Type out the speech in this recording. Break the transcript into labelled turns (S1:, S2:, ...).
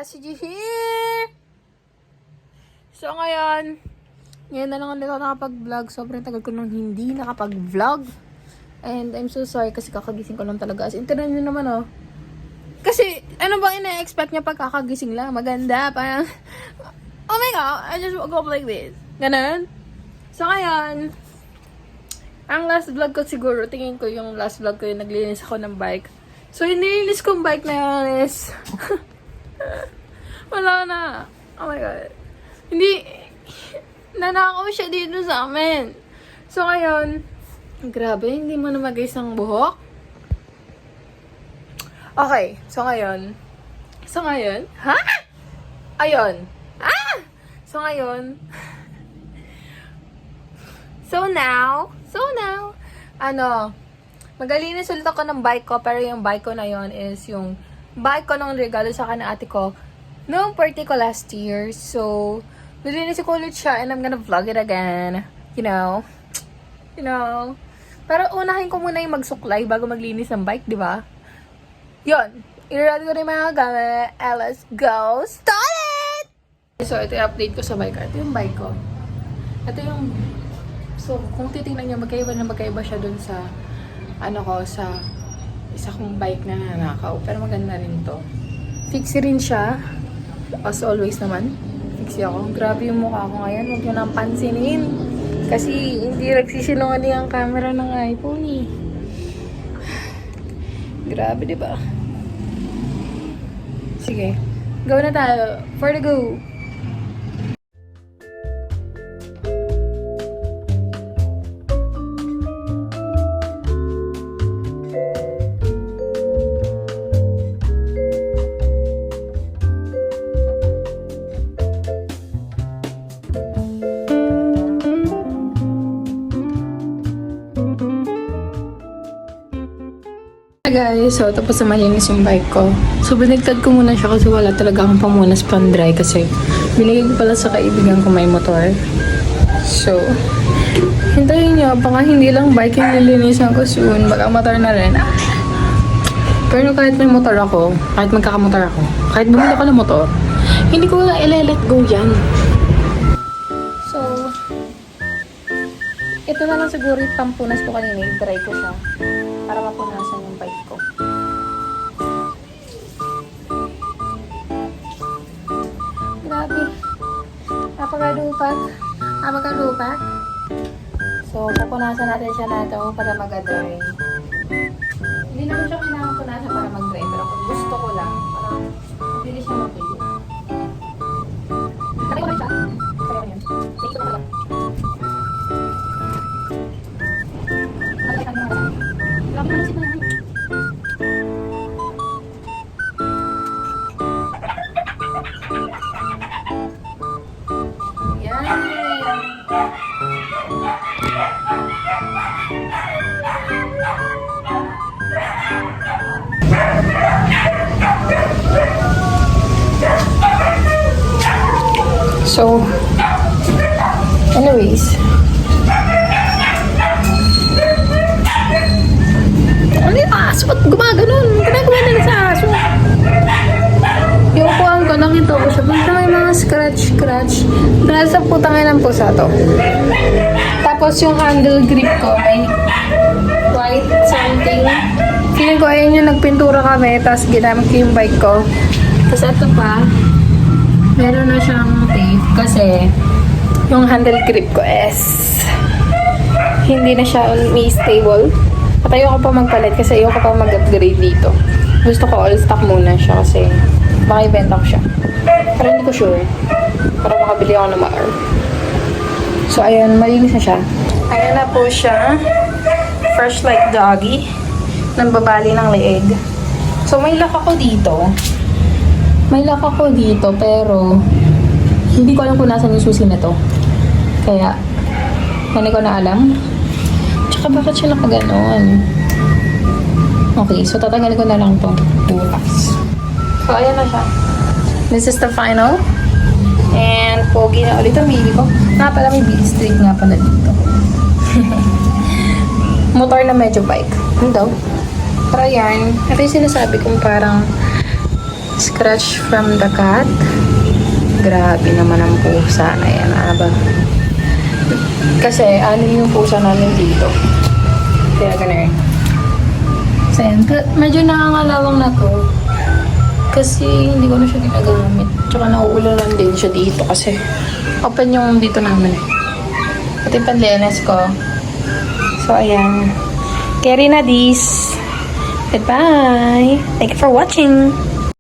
S1: Si G here! So ngayon na lang ulit ako nakapag-vlog. Sobrang tagal ko nang hindi nakapag-vlog. And I'm so sorry kasi kakagising ko lang talaga. As in, tinan nyo naman oh. Kasi, ano bang ina-expect niya pag kakagising lang? Maganda, parang, oh my god, I just woke up like this. Ganon. So ngayon, ang last vlog ko siguro, tingin ko yung last vlog ko yung naglinis ako ng bike. So yung nilinis kong bike na yun is, wala na. Oh my god. Hindi, nanakaw siya dito sa amin. So ngayon, grabe, hindi mo na mag-guys ang buhok. Okay, so ngayon, ha? Ayun. Ah! So ngayon, so now, magalinis ulit ako ng bike ko, pero yung bike ko na yon is yung bike ko nung regalo sa akin ng ate ko noong birthday ko last year. So, nilinis ko ulit siya and I'm gonna vlog it again. You know. Pero unahin ko muna yung magsuklay bago maglinis ng bike, di ba? Yun. I-ready ko na yung mga gamit. And let's go start it! So, ito yung update ko sa bike. Ito yung bike ko. Ito yung... So, kung titingnan nyo, magkaiba siya dun sa... sa isa kong bike na nanakaw. Pero maganda rin to. Fixie rin siya. As always naman. Fixie ako. Grabe yung mukha ko ngayon. Huwag nyo nang pansinin. Kasi hindi nagsisinungaling ang camera ng iPhone eh. Grabe, diba? Sige. Go na tayo. For the go! Guys, so tapos na malinis yung bike ko. So binigtad ko muna siya kasi wala talaga akong pamunas pan-dry kasi binigay ko pala sa kaibigan ko may motor. So, hintayin nyo, baka hindi lang bike yung nilinisan ko soon, baka motor na rin. Pero kahit may motor ako, kahit magkakamotor ako, kahit bumili ko ng motor, hindi ko lang i-let go yan. So, ito na lang siguro yung pampunas ko kanina, i-dry ko siya para mapunasan yung bike ko. Grabe. Napakalupat. So, pupunasan natin siya na ito para mag-dry. Hindi naman siya kailangan punasan para mag-dry. Pero kung gusto ko lang, parang mabilis siya matuyo. Tatay ko lang siya. Kaya ko yun. Take ko lang. So, anyways, ano yung aso? Ba't gumaganon? Ginagawa na sa aso. Yung kuhaan ko, nakita ko siya. Basta may mga scratch. Dahil sa putang ng pusa to. Tapos yung handle grip ko, may white something. Feeling ko ayun yung nagpintura kami, tapos ginamit ko yung bike ko. Tapos ito pa, meron na siyang tape kasi yung handle grip ko is hindi na siya may stable. At ayoko pa magpalit kasi ayoko pa mag-upgrade dito. Gusto ko all stock muna siya kasi baka ibenta ko siya. Pero hindi ko sure. Para makabili ako ng MR. So ayun, malinis na siya. Ayan na po siya. Fresh like doggy. Nambabali ng leeg. So may lock ako dito. Pero hindi ko alam kung nasan yung susi na to. Kaya, hindi ko na alam. Tsaka bakit siya nakaganon? Okay, so tatanggalin ko na lang itong bukas. So, ayan na siya. This is the final. And, pogi na ulit ang baby ko. Nga pala, may big streak nga pala dito. Motor na medyo bike. Ano daw? Pero yan, ito yung sinasabi kong parang Scratch from the cat. Grabe naman ang pusa na yan. Ano ba? Kasi, ano yung pusa namin dito. Kaya ganun. So, yan. Medyo nakangalawang na to. Kasi, hindi ko na siya ginagamit. Tsaka nauulanan din siya dito kasi open yung dito namin eh. Pati panlinis ko. So, ayan. Carry na this. Goodbye. Thank you for watching.